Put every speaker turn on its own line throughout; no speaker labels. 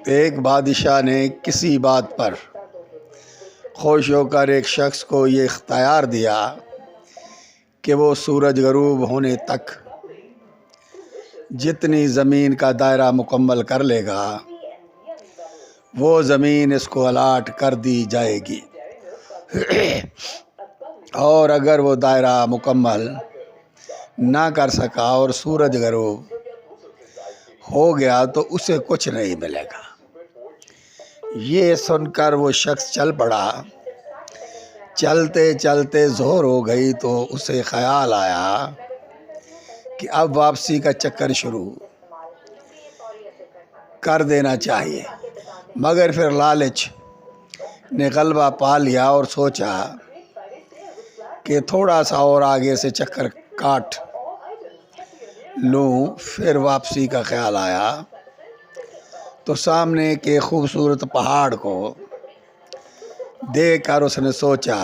एक बादशाह ने किसी बात पर खुश होकर एक शख्स को ये इख्तियार दिया कि वो सूरज गरूब होने तक जितनी ज़मीन का दायरा मुकम्मल कर लेगा वो ज़मीन इसको अलाट कर दी जाएगी। और अगर वो दायरा मुकम्मल ना कर सका और सूरज गरूब हो गया तो उसे कुछ नहीं मिलेगा। ये सुनकर वो शख्स चल पड़ा। चलते चलते ज़ोर हो गई तो उसे ख़याल आया कि अब वापसी का चक्कर शुरू कर देना चाहिए, मगर फिर लालच ने गलबा पा लिया और सोचा कि थोड़ा सा और आगे से चक्कर काट लूँ। फिर वापसी का ख्याल आया तो सामने के खूबसूरत पहाड़ को देखकर उसने सोचा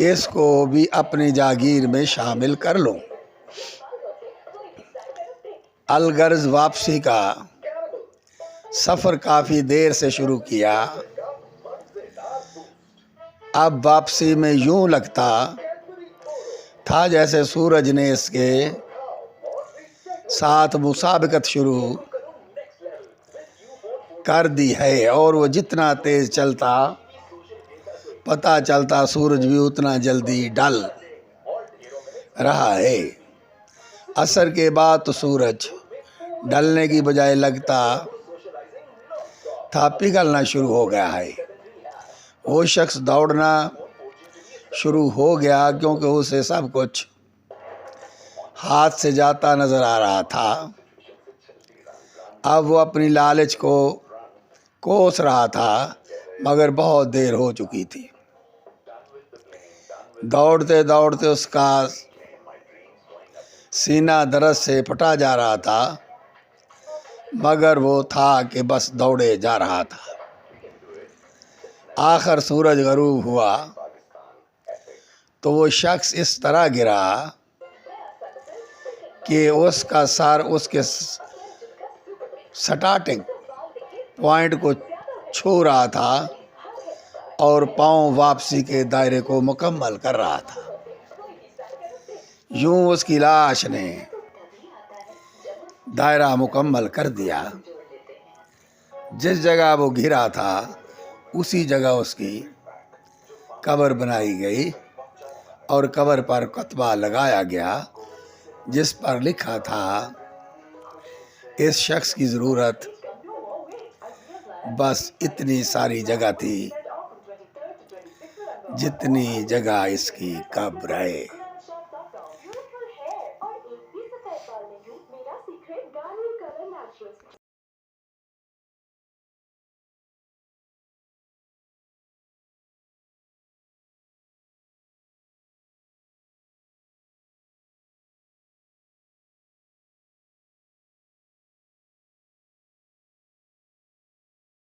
इसको भी अपनी जागीर में शामिल कर लूँ। अलगर्ज वापसी का सफ़र काफ़ी देर से शुरू किया। अब वापसी में यूं लगता था जैसे सूरज ने इसके साथ मुसाबकत शुरू कर दी है और वो जितना तेज़ चलता पता चलता सूरज भी उतना जल्दी ढल रहा है। असर के बाद तो सूरज ढलने की बजाय लगता था पिघलना शुरू हो गया है। वो शख्स दौड़ना शुरू हो गया क्योंकि उसे सब कुछ हाथ से जाता नज़र आ रहा था। अब वो अपनी लालच को कोस रहा था, मगर बहुत देर हो चुकी थी। दौड़ते दौड़ते उसका सीना दर्द से फटा जा रहा था, मगर वो था कि बस दौड़े जा रहा था। आखिर सूरज गरूब हुआ तो वो शख्स इस तरह गिरा कि उसका सर उसके स्टार्टिंग पॉइंट को छू रहा था और पाँव वापसी के दायरे को मुकम्मल कर रहा था। यूं उसकी लाश ने दायरा मुकम्मल कर दिया। जिस जगह वो गिरा था उसी जगह उसकी कब्र बनाई गई और कब्र पर कतबा लगाया गया जिस पर लिखा था इस शख्स की ज़रूरत बस इतनी सारी जगह थी जितनी जगह इसकी कब्र है।